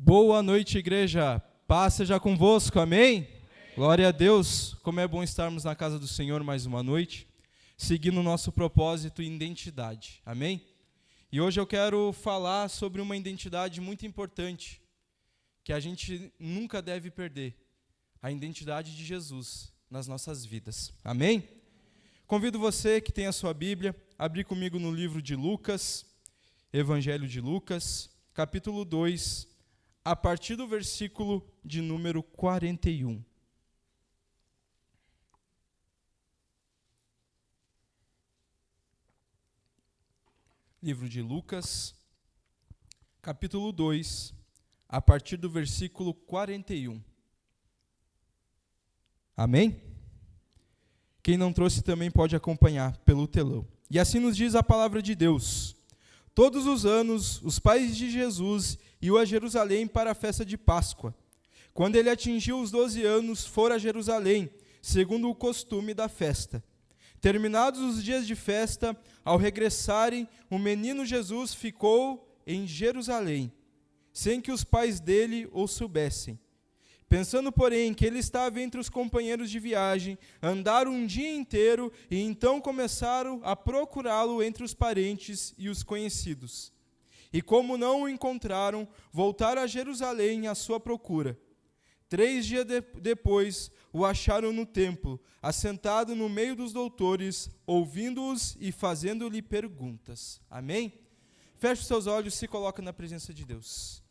Boa noite, igreja. Paz seja convosco, amém? Glória a Deus. Como é bom estarmos na casa do Senhor mais uma noite, seguindo o nosso propósito e identidade, amém? E hoje eu quero falar sobre uma identidade muito importante, que a gente nunca deve perder, a identidade de Jesus nas nossas vidas, amém? Convido você que tem a sua Bíblia, a abrir comigo no livro de Lucas, Evangelho de Lucas, capítulo 2, a partir do versículo de número 41. Livro de Lucas, capítulo 2, a partir do versículo 41. Amém? Quem não trouxe também pode acompanhar pelo telão. E assim nos diz a palavra de Deus. Todos os anos, os pais de Jesus iam a Jerusalém para a festa de Páscoa. Quando ele atingiu os 12 anos, foram a Jerusalém, segundo o costume da festa. Terminados os dias de festa, ao regressarem, o menino Jesus ficou em Jerusalém, sem que os pais dele o soubessem. Pensando, porém, que ele estava entre os companheiros de viagem, andaram um dia inteiro e então começaram a procurá-lo entre os parentes e os conhecidos. E como não o encontraram, voltaram a Jerusalém à sua procura. 3 dias depois, o acharam no templo, assentado no meio dos doutores, ouvindo-os e fazendo-lhe perguntas. Amém? Feche os seus olhos e se coloca na presença de Deus.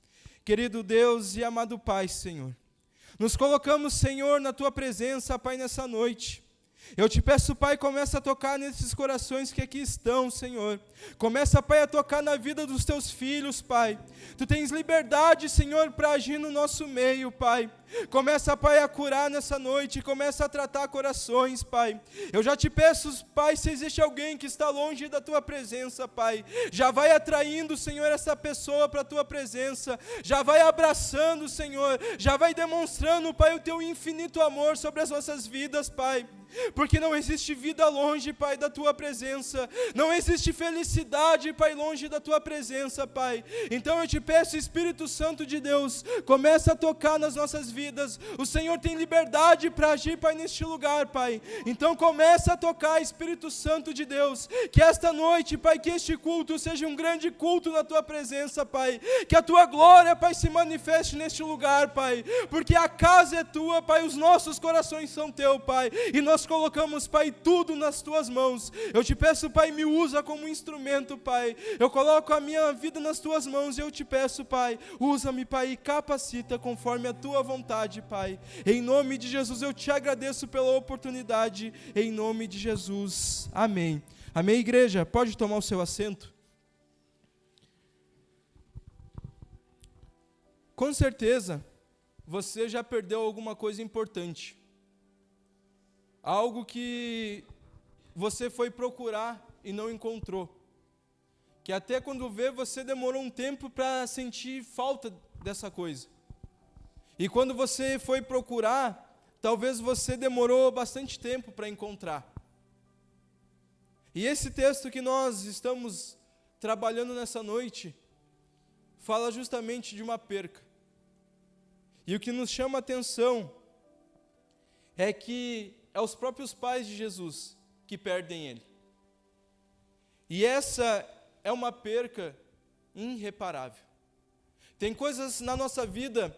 Querido Deus e amado Pai, Senhor, nos colocamos, Senhor, na Tua presença, Pai, nessa noite. Eu te peço, Pai, começa a tocar nesses corações que aqui estão, Senhor. Começa, Pai, a tocar na vida dos Teus filhos, Pai. Tu tens liberdade, Senhor, para agir no nosso meio, Pai. Começa, Pai, a curar nessa noite, começa a tratar corações, Pai. Eu já te peço, Pai, se existe alguém que está longe da Tua presença, Pai, já vai atraindo, Senhor, essa pessoa para a Tua presença, já vai abraçando, Senhor, já vai demonstrando, Pai, o Teu infinito amor sobre as nossas vidas, Pai. Porque não existe vida longe, Pai, da Tua presença. Não existe felicidade, Pai, longe da Tua presença, Pai. Então eu te peço, Espírito Santo de Deus, começa a tocar nas nossas vidas. O Senhor tem liberdade para agir, Pai, neste lugar, Pai. Então começa a tocar, Espírito Santo de Deus. Que esta noite, Pai, que este culto seja um grande culto na Tua presença, Pai. Que a Tua glória, Pai, se manifeste neste lugar, Pai. Porque a casa é Tua, Pai, os nossos corações são Teu, Pai. E nós colocamos, Pai, tudo nas Tuas mãos. Eu te peço, Pai, me usa como instrumento, Pai. Eu coloco a minha vida nas Tuas mãos e eu te peço, Pai, usa-me, Pai, e capacita conforme a Tua vontade, Pai. Em nome de Jesus, eu te agradeço pela oportunidade. Em nome de Jesus. Amém. Amém, igreja? Pode tomar o seu assento? Com certeza, você já perdeu alguma coisa importante. Algo que você foi procurar e não encontrou. Que até quando vê, você demorou um tempo para sentir falta dessa coisa. E quando você foi procurar, talvez você demorou bastante tempo para encontrar. E esse texto que nós estamos trabalhando nessa noite, fala justamente de uma perca. E o que nos chama a atenção é que é os próprios pais de Jesus que perdem ele. E essa é uma perca irreparável. Tem coisas na nossa vida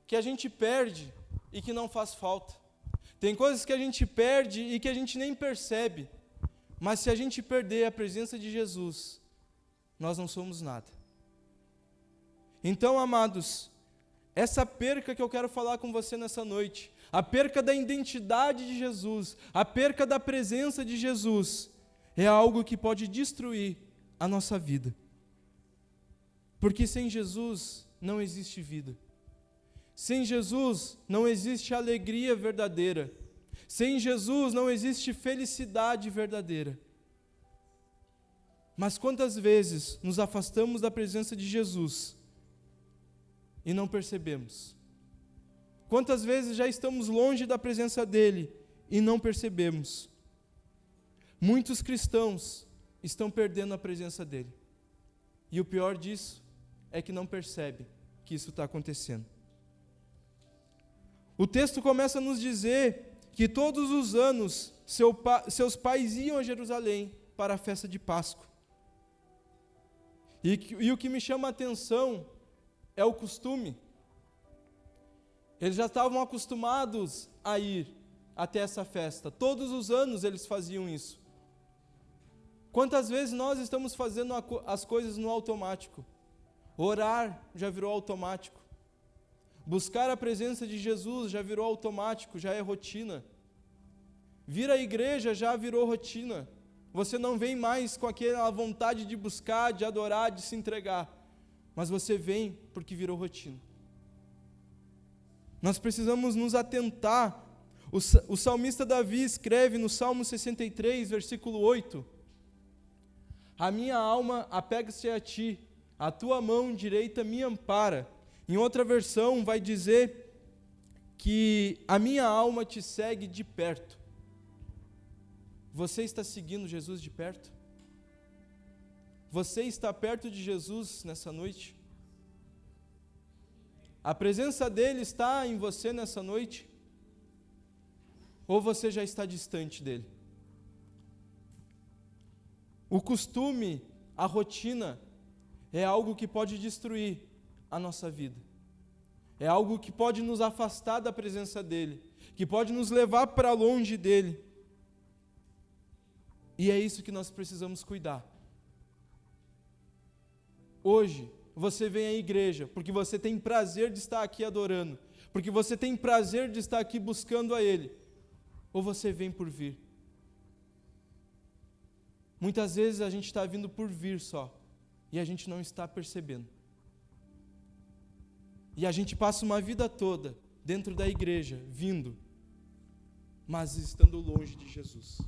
que a gente perde e que não faz falta. Tem coisas que a gente perde e que a gente nem percebe. Mas se a gente perder a presença de Jesus, nós não somos nada. Então, amados, essa perca que eu quero falar com você nessa noite, a perca da identidade de Jesus, a perca da presença de Jesus, é algo que pode destruir a nossa vida. Porque sem Jesus não existe vida. Sem Jesus não existe alegria verdadeira. Sem Jesus não existe felicidade verdadeira. Mas quantas vezes nos afastamos da presença de Jesus e não percebemos? Quantas vezes já estamos longe da presença dele e não percebemos? Muitos cristãos estão perdendo a presença dele. E o pior disso é que não percebem que isso está acontecendo. O texto começa a nos dizer que todos os anos seus pais iam a Jerusalém para a festa de Páscoa. E o que me chama a atenção é o costume. Eles já estavam acostumados a ir até essa festa. Todos os anos eles faziam isso. Quantas vezes nós estamos fazendo as coisas no automático? Orar já virou automático. Buscar a presença de Jesus já virou automático, já é rotina. Vir à igreja já virou rotina. Você não vem mais com aquela vontade de buscar, de adorar, de se entregar. Mas você vem porque virou rotina. Nós precisamos nos atentar. O salmista Davi escreve no Salmo 63, versículo 8: A minha alma apega-se a ti, a tua mão direita me ampara. Em outra versão vai dizer que a minha alma te segue de perto. Você está seguindo Jesus de perto? Você está perto de Jesus nessa noite? A presença dele está em você nessa noite? Ou você já está distante dele? O costume, a rotina, é algo que pode destruir a nossa vida. É algo que pode nos afastar da presença dele, que pode nos levar para longe dele. E é isso que nós precisamos cuidar. Hoje, você vem à igreja porque você tem prazer de estar aqui adorando, porque você tem prazer de estar aqui buscando a Ele, ou você vem por vir? Muitas vezes a gente está vindo por vir só, e a gente não está percebendo. E a gente passa uma vida toda dentro da igreja, vindo, mas estando longe de Jesus.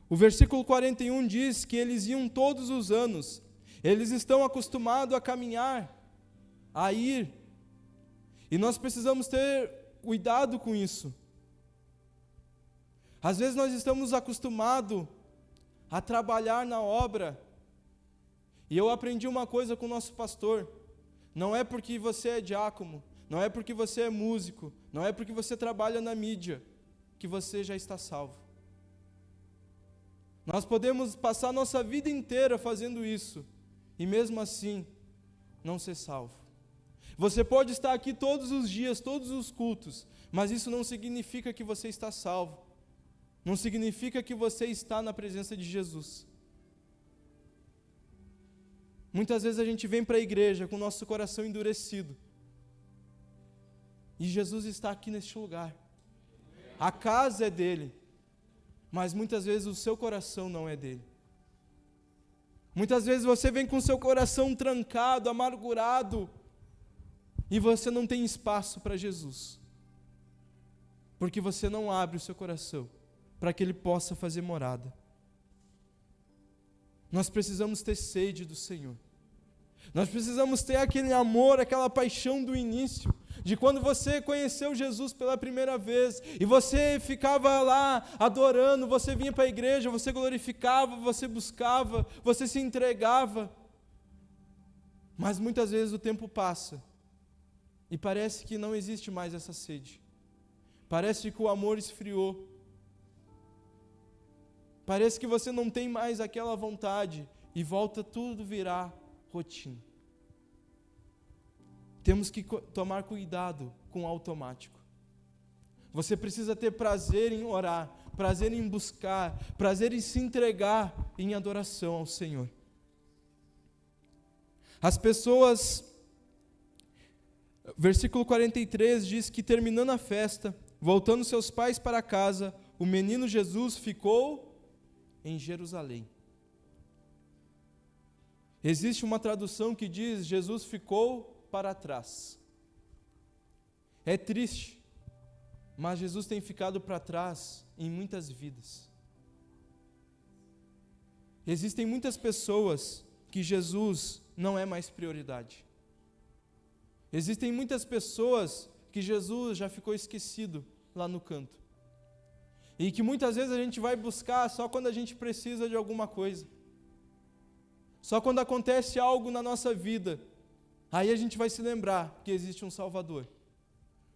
O versículo 41 diz que eles iam todos os anos. Eles estão acostumados a caminhar, a ir. E nós precisamos ter cuidado com isso. Às vezes nós estamos acostumados a trabalhar na obra. E eu aprendi uma coisa com o nosso pastor. Não é porque você é diácono, não é porque você é músico, não é porque você trabalha na mídia, que você já está salvo. Nós podemos passar nossa vida inteira fazendo isso, e mesmo assim, não ser salvo. Você pode estar aqui todos os dias, todos os cultos, mas isso não significa que você está salvo. Não significa que você está na presença de Jesus. Muitas vezes a gente vem para a igreja com o nosso coração endurecido. E Jesus está aqui neste lugar. A casa é dele. Mas muitas vezes o seu coração não é dele. Muitas vezes você vem com o seu coração trancado, amargurado, e você não tem espaço para Jesus. Porque você não abre o seu coração para que ele possa fazer morada. Nós precisamos ter sede do Senhor. Nós precisamos ter aquele amor, aquela paixão do início, de quando você conheceu Jesus pela primeira vez, e você ficava lá adorando, você vinha para a igreja, você glorificava, você buscava, você se entregava. Mas muitas vezes o tempo passa, e parece que não existe mais essa sede. Parece que o amor esfriou. Parece que você não tem mais aquela vontade e volta tudo virar rotina. Temos que tomar cuidado com o automático. Você precisa ter prazer em orar, prazer em buscar, prazer em se entregar em adoração ao Senhor. As pessoas, versículo 43 diz que terminando a festa, voltando seus pais para casa, o menino Jesus ficou em Jerusalém. Existe uma tradução que diz: Jesus ficou para trás. É triste, mas Jesus tem ficado para trás em muitas vidas. Existem muitas pessoas que Jesus não é mais prioridade. Existem muitas pessoas que Jesus já ficou esquecido lá no canto. E que muitas vezes a gente vai buscar só quando a gente precisa de alguma coisa. Só quando acontece algo na nossa vida, aí a gente vai se lembrar que existe um Salvador.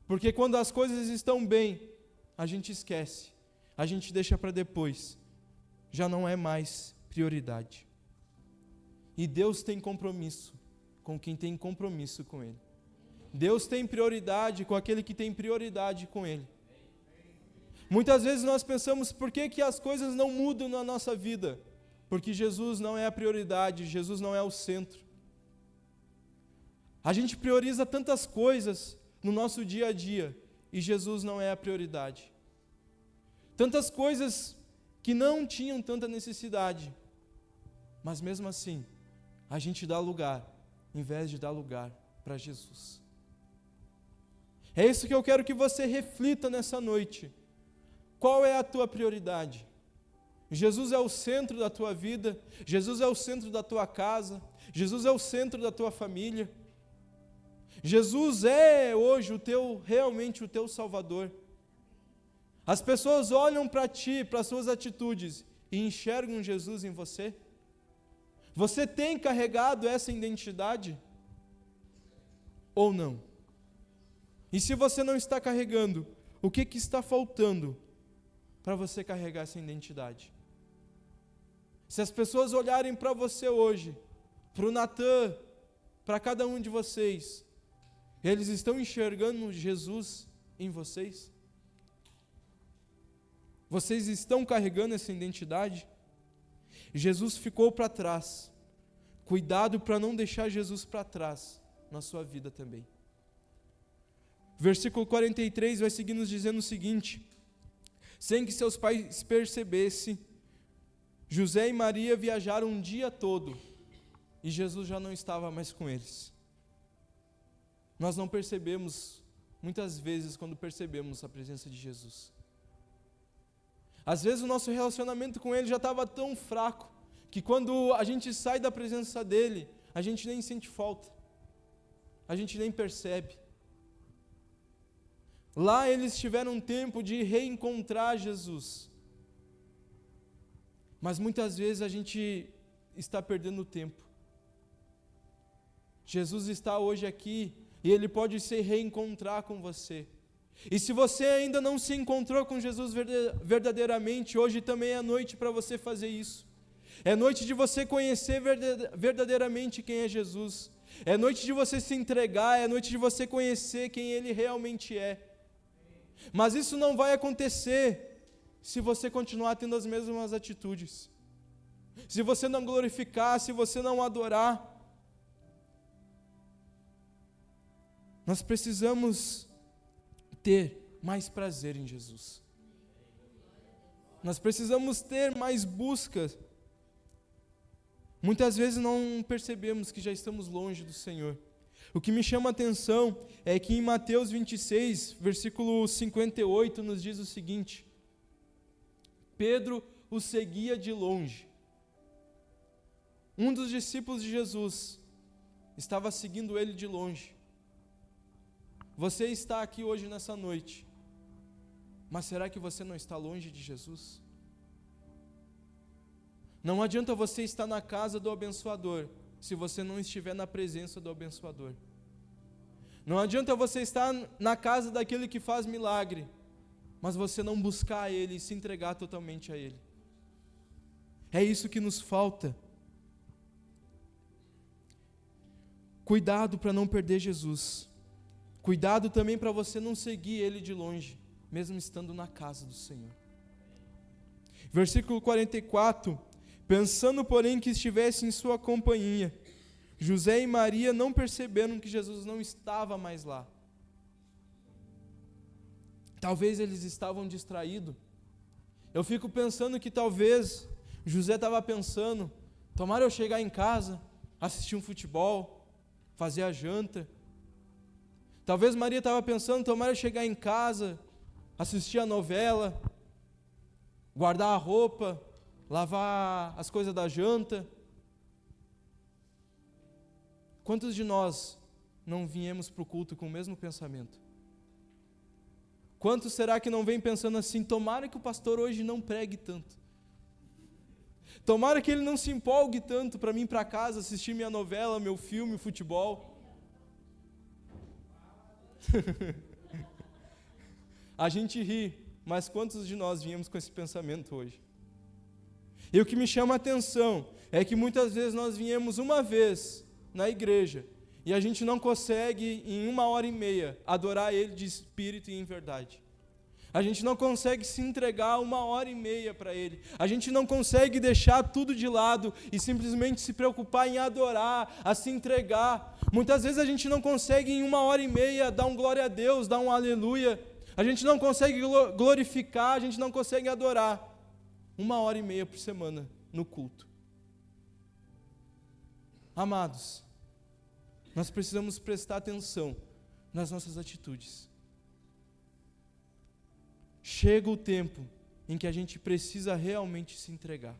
Porque quando as coisas estão bem, a gente esquece, a gente deixa para depois, já não é mais prioridade. E Deus tem compromisso com quem tem compromisso com Ele. Deus tem prioridade com aquele que tem prioridade com Ele. Muitas vezes nós pensamos, por que as coisas não mudam na nossa vida? Porque Jesus não é a prioridade, Jesus não é o centro. A gente prioriza tantas coisas no nosso dia a dia, e Jesus não é a prioridade. Tantas coisas que não tinham tanta necessidade, mas mesmo assim, a gente dá lugar, em vez de dar lugar para Jesus. É isso que eu quero que você reflita nessa noite. Qual é a tua prioridade? Jesus é o centro da tua vida, Jesus é o centro da tua casa, Jesus é o centro da tua família. Jesus é hoje realmente o teu Salvador. As pessoas olham para ti, para as suas atitudes, e enxergam Jesus em você? Você tem carregado essa identidade? Ou não? E se você não está carregando, o que está faltando para você carregar essa identidade? Se as pessoas olharem para você hoje, para o Natan, para cada um de vocês, eles estão enxergando Jesus em vocês? Vocês estão carregando essa identidade? Jesus ficou para trás. Cuidado para não deixar Jesus para trás na sua vida também. Versículo 43 vai seguir nos dizendo o seguinte: sem que seus pais percebessem, José e Maria viajaram um dia todo e Jesus já não estava mais com eles. Nós não percebemos, muitas vezes, quando percebemos a presença de Jesus. Às vezes o nosso relacionamento com Ele já estava tão fraco, que quando a gente sai da presença dEle, a gente nem sente falta, a gente nem percebe. Lá eles tiveram tempo de reencontrar Jesus, mas muitas vezes a gente está perdendo tempo. Jesus está hoje aqui e Ele pode se reencontrar com você. E se você ainda não se encontrou com Jesus verdadeiramente, hoje também é noite para você fazer isso. É noite de você conhecer verdadeiramente quem é Jesus. É noite de você se entregar, é noite de você conhecer quem Ele realmente é. Mas isso não vai acontecer se você continuar tendo as mesmas atitudes. Se você não glorificar, se você não adorar. Nós precisamos ter mais prazer em Jesus. Nós precisamos ter mais busca. Muitas vezes não percebemos que já estamos longe do Senhor. O que me chama a atenção é que em Mateus 26, versículo 58, nos diz o seguinte: Pedro o seguia de longe. Um dos discípulos de Jesus estava seguindo ele de longe. Você está aqui hoje nessa noite, mas será que você não está longe de Jesus? Não adianta você estar na casa do abençoador, se você não estiver na presença do abençoador. Não adianta você estar na casa daquele que faz milagre, mas você não buscar Ele e se entregar totalmente a Ele. É isso que nos falta. Cuidado para não perder Jesus. Cuidado também para você não seguir Ele de longe, mesmo estando na casa do Senhor. Versículo 44, pensando porém que estivesse em sua companhia, José e Maria não perceberam que Jesus não estava mais lá. Talvez eles estavam distraídos. Eu fico pensando que talvez José estava pensando, tomara eu chegar em casa, assistir um futebol, fazer a janta. Talvez Maria estava pensando, tomara eu chegar em casa, assistir a novela, guardar a roupa, lavar as coisas da janta. Quantos de nós não viemos para o culto com o mesmo pensamento? Quantos será que não vem pensando assim, tomara que o pastor hoje não pregue tanto? Tomara que ele não se empolgue tanto para mim ir para casa, assistir minha novela, meu filme, futebol. A gente ri, mas quantos de nós viemos com esse pensamento hoje? E o que me chama a atenção é que muitas vezes nós viemos uma vez na igreja e a gente não consegue em 1h30 adorar Ele de espírito e em verdade. A gente não consegue se entregar 1h30 para Ele. A gente não consegue deixar tudo de lado e simplesmente se preocupar em adorar, a se entregar. Muitas vezes a gente não consegue em 1h30 dar um glória a Deus, dar um aleluia. A gente não consegue glorificar, a gente não consegue adorar. 1h30 por semana no culto. Amados, nós precisamos prestar atenção nas nossas atitudes. Chega o tempo em que a gente precisa realmente se entregar.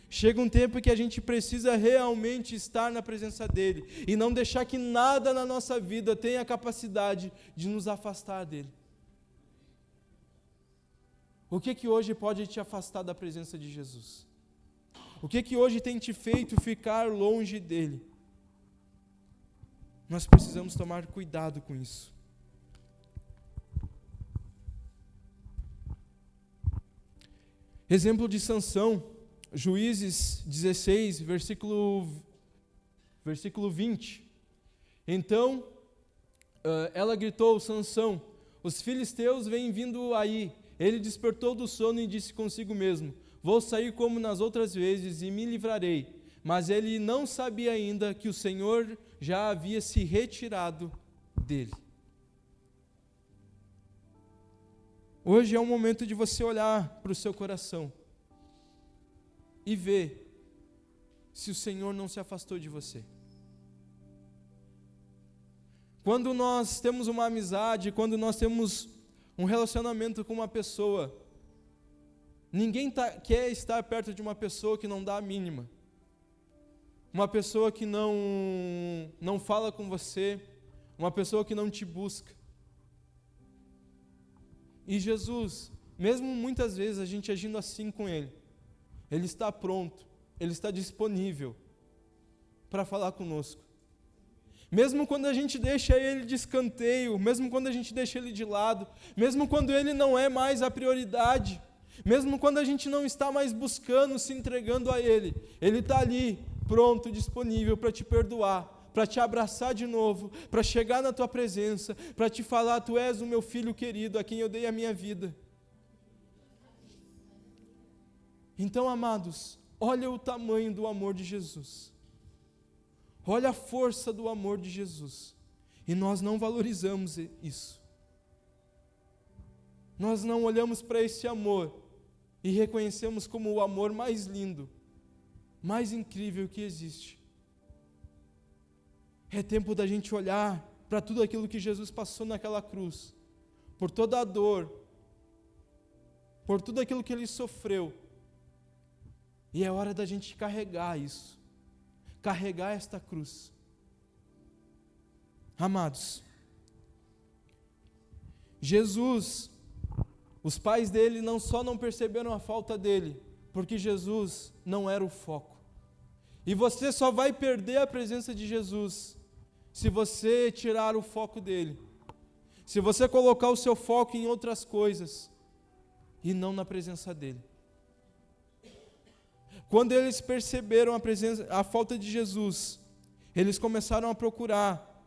Chega um tempo em que a gente precisa realmente estar na presença dEle e não deixar que nada na nossa vida tenha a capacidade de nos afastar dEle. O que hoje pode te afastar da presença de Jesus? O que hoje tem te feito ficar longe dEle? Nós precisamos tomar cuidado com isso. Exemplo de Sansão, Juízes 16, versículo 20. Então, ela gritou, Sansão, os filisteus vêm vindo aí. Ele despertou do sono e disse consigo mesmo, vou sair como nas outras vezes e me livrarei. Mas ele não sabia ainda que o Senhor já havia se retirado dele. Hoje é o momento de você olhar para o seu coração e ver se o Senhor não se afastou de você. Quando nós temos uma amizade, quando nós temos um relacionamento com uma pessoa, ninguém quer estar perto de uma pessoa que não dá a mínima. Uma pessoa que não fala com você, uma pessoa que não te busca. E Jesus, mesmo muitas vezes a gente agindo assim com Ele, Ele está pronto, Ele está disponível para falar conosco. Mesmo quando a gente deixa Ele de escanteio, mesmo quando a gente deixa Ele de lado, mesmo quando Ele não é mais a prioridade, mesmo quando a gente não está mais buscando, se entregando a Ele, Ele está ali, pronto, disponível para te perdoar, para te abraçar de novo, para chegar na tua presença, para te falar, tu és o meu filho querido, a quem eu dei a minha vida. Então, amados, olha o tamanho do amor de Jesus. Olha a força do amor de Jesus. E nós não valorizamos isso. Nós não olhamos para esse amor e reconhecemos como o amor mais lindo, mais incrível que existe. É tempo da gente olhar para tudo aquilo que Jesus passou naquela cruz, por toda a dor, por tudo aquilo que Ele sofreu. E é hora da gente carregar isso, carregar esta cruz. Amados, Jesus, os pais dele não só não perceberam a falta dele, porque Jesus não era o foco. E você só vai perder a presença de Jesus se você tirar o foco dele, se você colocar o seu foco em outras coisas e não na presença dele. Quando eles perceberam a falta de Jesus, eles começaram a procurar.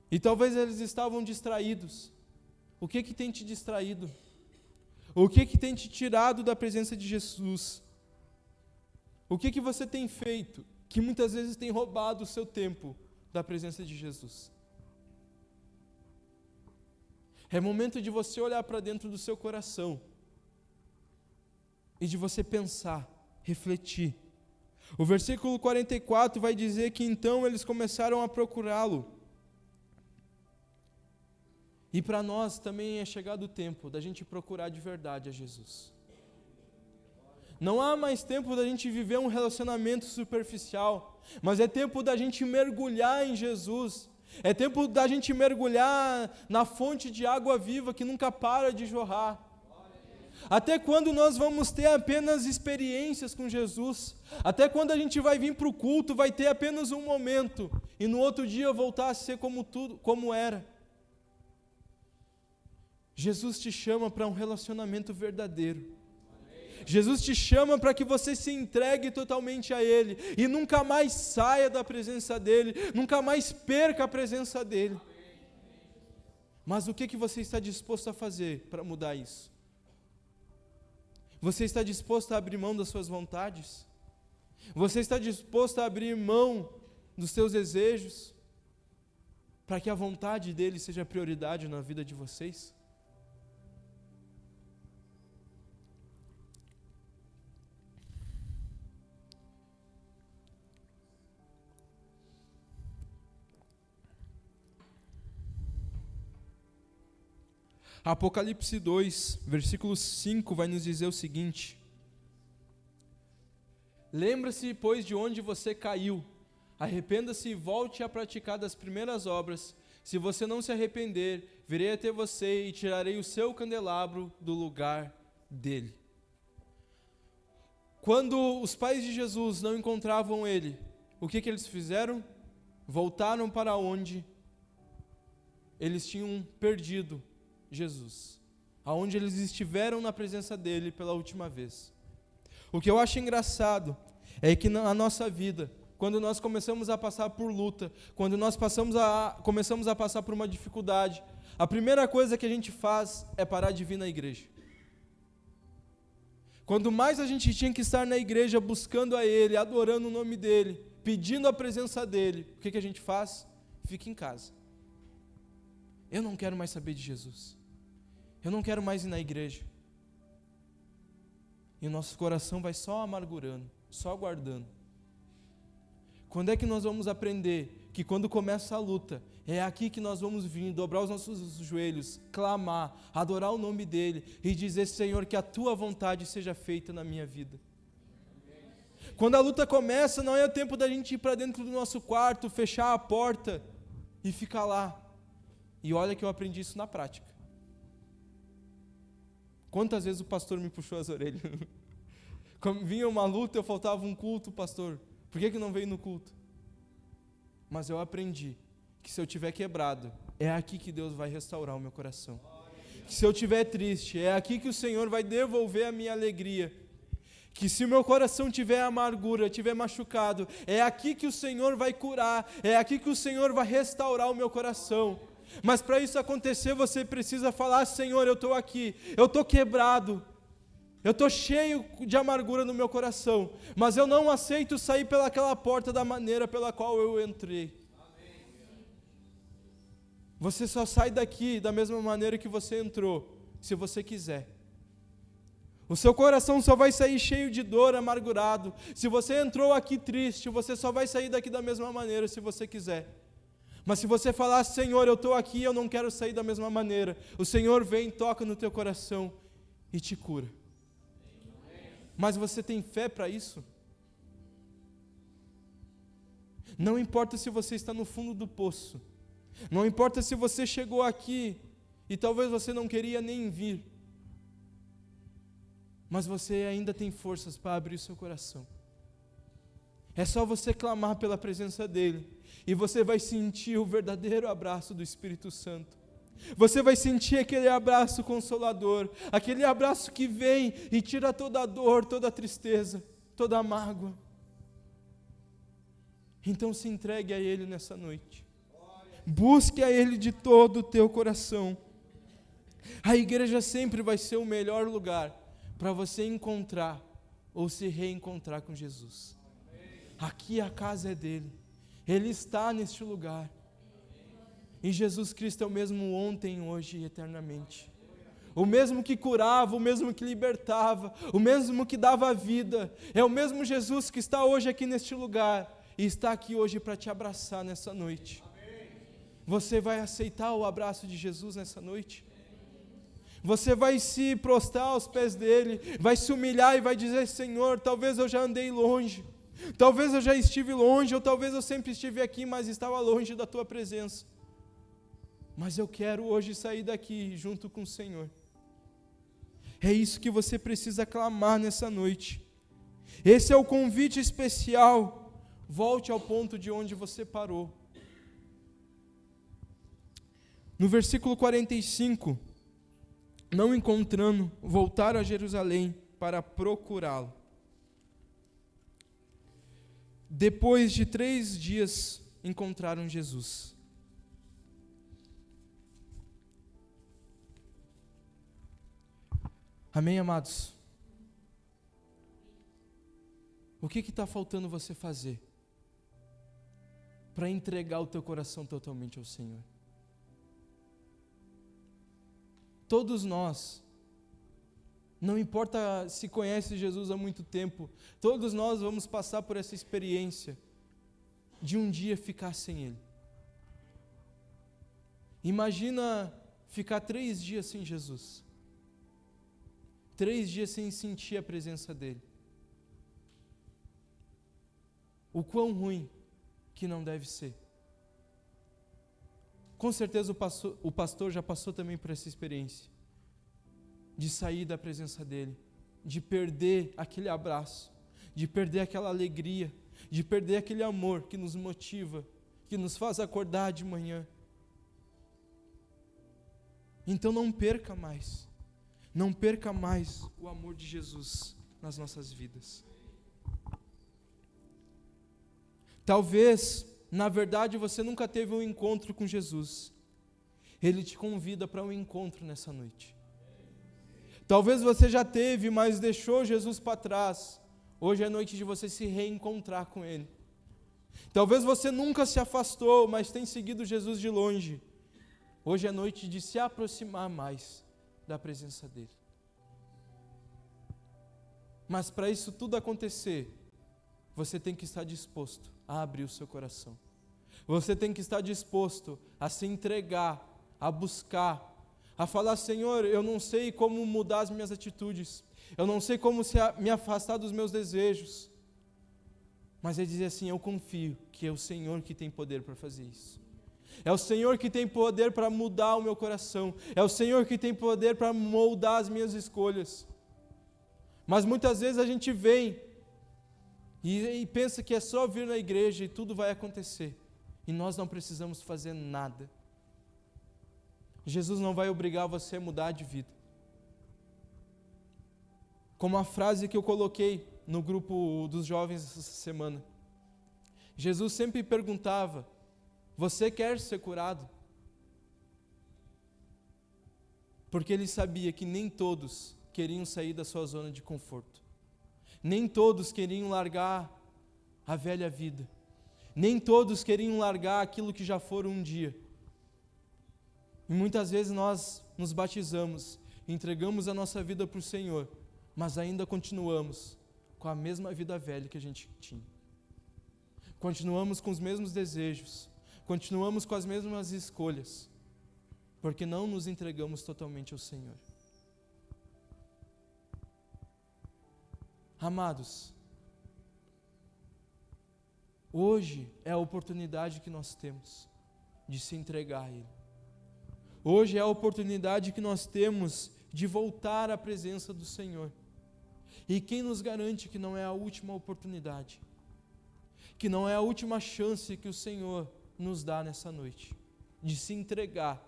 E talvez eles estavam distraídos. O que tem te distraído? O que tem te tirado da presença de Jesus? O que você tem feito que muitas vezes tem roubado o seu tempo da presença de Jesus? É momento de você olhar para dentro do seu coração e de você pensar, refletir. O versículo 44 vai dizer que então eles começaram a procurá-lo. E para nós também é chegado o tempo da gente procurar de verdade a Jesus. Não há mais tempo da gente viver um relacionamento superficial, mas é tempo da gente mergulhar em Jesus. É tempo da gente mergulhar na fonte de água viva que nunca para de jorrar. Até quando nós vamos ter apenas experiências com Jesus? Até quando a gente vai vir para o culto, vai ter apenas um momento, e no outro dia voltar a ser como era? Jesus te chama para um relacionamento verdadeiro. Jesus te chama para que você se entregue totalmente a Ele, e nunca mais saia da presença dEle, nunca mais perca a presença dEle. Mas o que você está disposto a fazer para mudar isso? Você está disposto a abrir mão das suas vontades? Você está disposto a abrir mão dos seus desejos para que a vontade dele seja prioridade na vida de vocês? Apocalipse 2, versículo 5 vai nos dizer o seguinte: lembra-se, pois, de onde você caiu, arrependa-se e volte a praticar das primeiras obras. Se você não se arrepender, virei até você e tirarei o seu candelabro do lugar dele. Quando os pais de Jesus não encontravam ele, o que eles fizeram? Voltaram para onde eles tinham perdido Jesus, aonde eles estiveram na presença dele pela última vez. O que eu acho engraçado é que na nossa vida, quando nós começamos a passar por luta, quando nós começamos a passar por uma dificuldade, a primeira coisa que a gente faz é parar de vir na igreja. Quando mais a gente tinha que estar na igreja buscando a Ele, adorando o nome dEle, pedindo a presença dEle, o que a gente faz? Fica em casa. Eu não quero mais saber de Jesus. Eu não quero mais ir na igreja. E o nosso coração vai só amargurando, só aguardando. Quando é que nós vamos aprender que quando começa a luta, é aqui que nós vamos vir, dobrar os nossos joelhos, clamar, adorar o nome dEle e dizer: Senhor, que a Tua vontade seja feita na minha vida. Quando a luta começa, não é o tempo da gente ir para dentro do nosso quarto, fechar a porta e ficar lá. E olha que eu aprendi isso na prática. Quantas vezes o pastor me puxou as orelhas? Quando vinha uma luta, eu faltava um culto, pastor. Por que não veio no culto? Mas eu aprendi que se eu estiver quebrado, é aqui que Deus vai restaurar o meu coração. Que se eu estiver triste, é aqui que o Senhor vai devolver a minha alegria. Que se o meu coração tiver amargura, tiver machucado, é aqui que o Senhor vai curar, é aqui que o Senhor vai restaurar o meu coração. Mas para isso acontecer, você precisa falar: Senhor, eu estou aqui, eu estou quebrado, eu estou cheio de amargura no meu coração, mas eu não aceito sair pelaquela porta da maneira pela qual eu entrei. Você só sai daqui da mesma maneira que você entrou, se você quiser. O seu coração só vai sair cheio de dor, amargurado. Se você entrou aqui triste, você só vai sair daqui da mesma maneira, se você quiser. Mas se você falar: Senhor, eu estou aqui, eu não quero sair da mesma maneira, o Senhor vem, toca no teu coração e te cura. Mas você tem fé para isso? Não importa se você está no fundo do poço, não importa se você chegou aqui e talvez você não queria nem vir, mas você ainda tem forças para abrir o seu coração. É só você clamar pela presença dEle, e você vai sentir o verdadeiro abraço do Espírito Santo. Você vai sentir aquele abraço consolador, aquele abraço que vem e tira toda a dor, toda a tristeza, toda a mágoa. Então se entregue a Ele nessa noite. Busque a Ele de todo o teu coração. A igreja sempre vai ser o melhor lugar para você encontrar ou se reencontrar com Jesus. Aqui a casa é dEle. Ele está neste lugar. E Jesus Cristo é o mesmo ontem, hoje e eternamente. O mesmo que curava, o mesmo que libertava, o mesmo que dava vida. É o mesmo Jesus que está hoje aqui neste lugar e está aqui hoje para te abraçar nessa noite. Você vai aceitar o abraço de Jesus nessa noite? Você vai se prostrar aos pés dEle, vai se humilhar e vai dizer: Senhor, talvez eu já andei longe, talvez eu já estive longe, ou talvez eu sempre estive aqui, mas estava longe da Tua presença. Mas eu quero hoje sair daqui junto com o Senhor. É isso que você precisa clamar nessa noite. Esse é o convite especial. Volte ao ponto de onde você parou. No versículo 45, não encontrando, voltaram a Jerusalém para procurá-lo. Depois de 3 dias, encontraram Jesus. Amém, amados? O que está faltando você fazer para entregar o teu coração totalmente ao Senhor? Todos nós, não importa se conhece Jesus há muito tempo, todos nós vamos passar por essa experiência de um dia ficar sem Ele. Imagina ficar 3 dias sem Jesus. 3 dias sem sentir a presença dEle. O quão ruim que não deve ser. Com certeza o pastor já passou também por essa experiência. De sair da presença dEle. De perder aquele abraço. De perder aquela alegria. De perder aquele amor que nos motiva. Que nos faz acordar de manhã. Então não perca mais. Não perca mais o amor de Jesus nas nossas vidas. Talvez, na verdade, você nunca teve um encontro com Jesus. Ele te convida para um encontro nessa noite. Talvez você já teve, mas deixou Jesus para trás. Hoje é noite de você se reencontrar com Ele. Talvez você nunca se afastou, mas tem seguido Jesus de longe. Hoje é noite de se aproximar mais da presença dEle. Mas para isso tudo acontecer, você tem que estar disposto a abrir o seu coração. Você tem que estar disposto a se entregar, a buscar, a falar: Senhor, eu não sei como mudar as minhas atitudes, eu não sei como me afastar dos meus desejos. Mas ele diz assim: eu confio que é o Senhor que tem poder para fazer isso. É o Senhor que tem poder para mudar o meu coração. É o Senhor que tem poder para moldar as minhas escolhas. Mas muitas vezes a gente vem e pensa que é só vir na igreja e tudo vai acontecer. E nós não precisamos fazer nada. Jesus não vai obrigar você a mudar de vida. Como a frase que eu coloquei no grupo dos jovens essa semana. Jesus sempre perguntava: você quer ser curado? Porque ele sabia que nem todos queriam sair da sua zona de conforto. Nem todos queriam largar a velha vida. Nem todos queriam largar aquilo que já foram um dia. E muitas vezes nós nos batizamos, entregamos a nossa vida para o Senhor, mas ainda continuamos com a mesma vida velha que a gente tinha. Continuamos com os mesmos desejos, continuamos com as mesmas escolhas, porque não nos entregamos totalmente ao Senhor. Amados, hoje é a oportunidade que nós temos de se entregar a Ele. Hoje é a oportunidade que nós temos de voltar à presença do Senhor. E quem nos garante que não é a última oportunidade? Que não é a última chance que o Senhor nos dá nessa noite, de se entregar,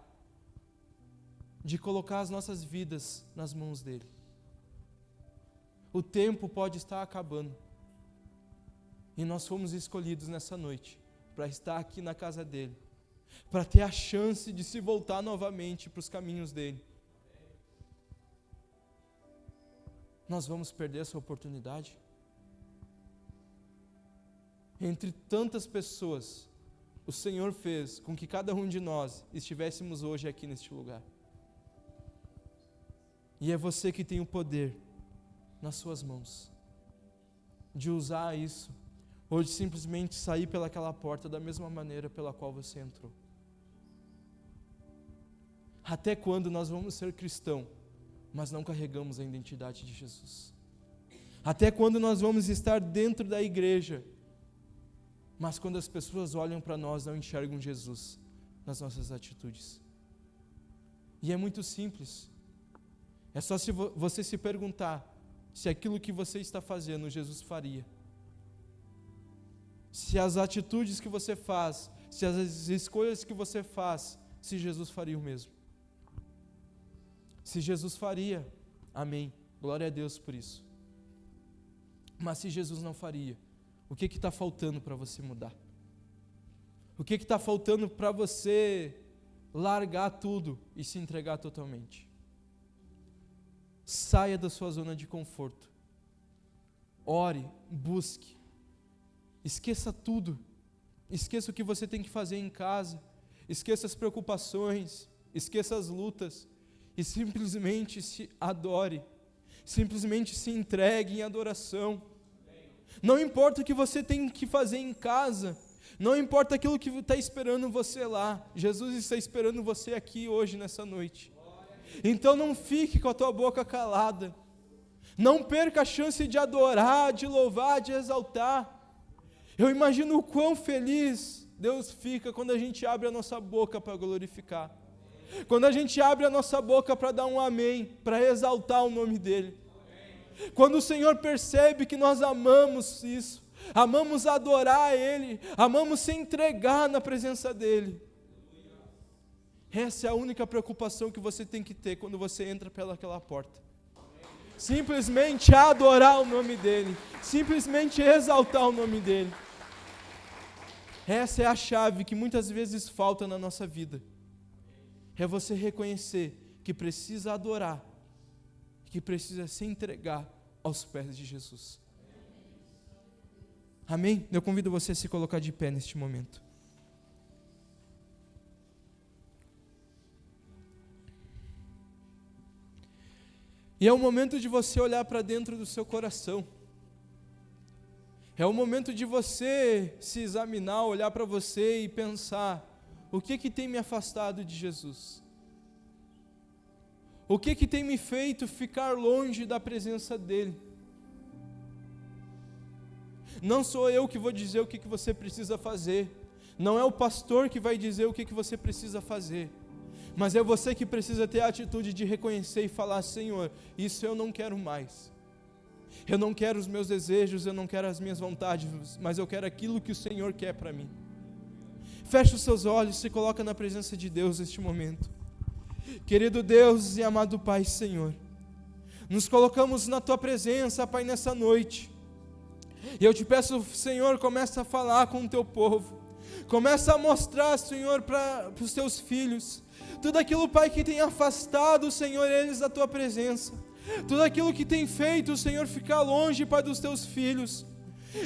de colocar as nossas vidas nas mãos dEle. O tempo pode estar acabando, e nós fomos escolhidos nessa noite para estar aqui na casa dEle, para ter a chance de se voltar novamente para os caminhos dEle. Nós vamos perder essa oportunidade? Entre tantas pessoas, o Senhor fez com que cada um de nós estivéssemos hoje aqui neste lugar. E é você que tem o poder nas suas mãos de usar isso, ou de simplesmente sair pelaquela porta da mesma maneira pela qual você entrou. Até quando nós vamos ser cristão, mas não carregamos a identidade de Jesus? Até quando nós vamos estar dentro da igreja, mas quando as pessoas olham para nós, não enxergam Jesus nas nossas atitudes? E é muito simples. É só se você se perguntar se aquilo que você está fazendo, Jesus faria. Se as atitudes que você faz, se as escolhas que você faz, se Jesus faria o mesmo. Se Jesus faria, amém. Glória a Deus por isso. Mas se Jesus não faria, o que está faltando para você mudar? O que está faltando para você largar tudo e se entregar totalmente? Saia da sua zona de conforto. Ore, busque. Esqueça tudo. Esqueça o que você tem que fazer em casa. Esqueça as preocupações. Esqueça as lutas. E simplesmente se adore. Simplesmente se entregue em adoração. Não importa o que você tem que fazer em casa. Não importa aquilo que está esperando você lá. Jesus está esperando você aqui hoje, nessa noite. Então não fique com a tua boca calada. Não perca a chance de adorar, de louvar, de exaltar. Eu imagino o quão feliz Deus fica quando a gente abre a nossa boca para glorificar. Quando a gente abre a nossa boca para dar um amém, para exaltar o nome dEle. Quando o Senhor percebe que nós amamos isso, amamos adorar Ele, amamos se entregar na presença dEle. Essa é a única preocupação que você tem que ter quando você entra pelaquela porta. Simplesmente adorar o nome dEle, simplesmente exaltar o nome dEle. Essa é a chave que muitas vezes falta na nossa vida. É você reconhecer que precisa adorar, que precisa se entregar aos pés de Jesus. Amém? Eu convido você a se colocar de pé neste momento. E é o momento de você olhar para dentro do seu coração. É o momento de você se examinar, olhar para você e pensar: o que tem me afastado de Jesus? O que tem me feito ficar longe da presença dEle? Não sou eu que vou dizer o que você precisa fazer. Não é o pastor que vai dizer o que você precisa fazer. Mas é você que precisa ter a atitude de reconhecer e falar: Senhor, isso eu não quero mais. Eu não quero os meus desejos, eu não quero as minhas vontades, mas eu quero aquilo que o Senhor quer para mim. Feche os seus olhos, se coloca na presença de Deus neste momento. Querido Deus e amado Pai, Senhor, nos colocamos na Tua presença, Pai, nessa noite. E eu te peço, Senhor, começa a falar com o Teu povo. Começa a mostrar, Senhor, para os Teus filhos tudo aquilo, Pai, que tem afastado, Senhor, eles da Tua presença. Tudo aquilo que tem feito, Senhor, ficar longe, Pai, dos Teus filhos.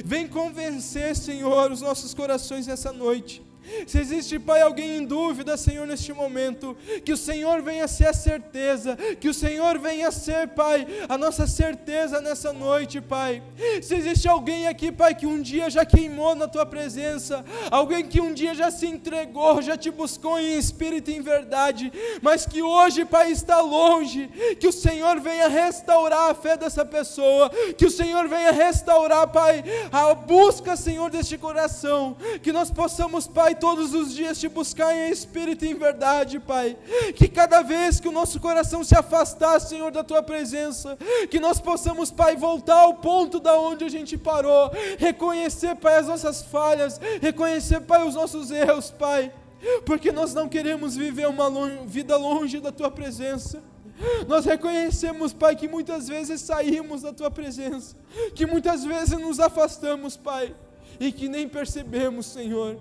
Vem convencer, Senhor, os nossos corações nessa noite. Se existe, Pai, alguém em dúvida, Senhor, neste momento, que o Senhor venha ser a certeza, que o Senhor venha ser, Pai, a nossa certeza nessa noite, Pai. Se existe alguém aqui, Pai, que um dia já queimou na Tua presença, alguém que um dia já se entregou, já te buscou em espírito e em verdade, mas que hoje, Pai, está longe, que o Senhor venha restaurar a fé dessa pessoa, que o Senhor venha restaurar, Pai, a busca, Senhor, deste coração, que nós possamos, Pai, todos os dias te buscar em espírito e em verdade, Pai. Que cada vez que o nosso coração se afastar, Senhor, da Tua presença, que nós possamos, Pai, voltar ao ponto da onde a gente parou, reconhecer, Pai, as nossas falhas, reconhecer, Pai, os nossos erros, Pai, porque nós não queremos viver uma vida longe da Tua presença. Nós reconhecemos, Pai, que muitas vezes saímos da Tua presença, que muitas vezes nos afastamos, Pai, e que nem percebemos, Senhor.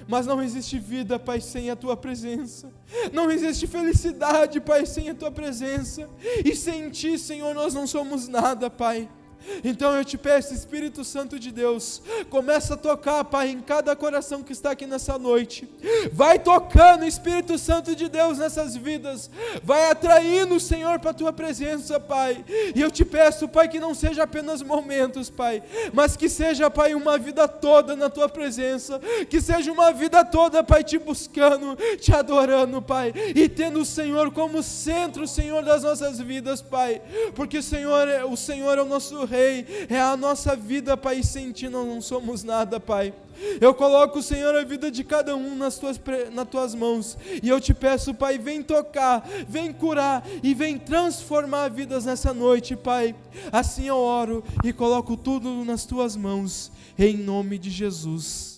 Mas não existe vida, Pai, sem a Tua presença. Não existe felicidade, Pai, sem a Tua presença. E sem Ti, Senhor, nós não somos nada, Pai. Então eu te peço, Espírito Santo de Deus, começa a tocar, Pai, em cada coração que está aqui nessa noite. Vai tocando, Espírito Santo de Deus, nessas vidas. Vai atraindo, Senhor, para a Tua presença, Pai. E eu te peço, Pai, que não seja apenas momentos, Pai, mas que seja, Pai, uma vida toda na Tua presença. Que seja uma vida toda, Pai, te buscando, te adorando, Pai, e tendo o Senhor como centro, Senhor, das nossas vidas, Pai. Porque o Senhor é o nosso Rei, é a nossa vida, Pai, e sem Ti nós não somos nada, Pai. Eu coloco, Senhor, a vida de cada um nas tuas mãos, e eu te peço, Pai, vem tocar, vem curar e vem transformar vidas nessa noite, Pai. Assim eu oro e coloco tudo nas tuas mãos, em nome de Jesus.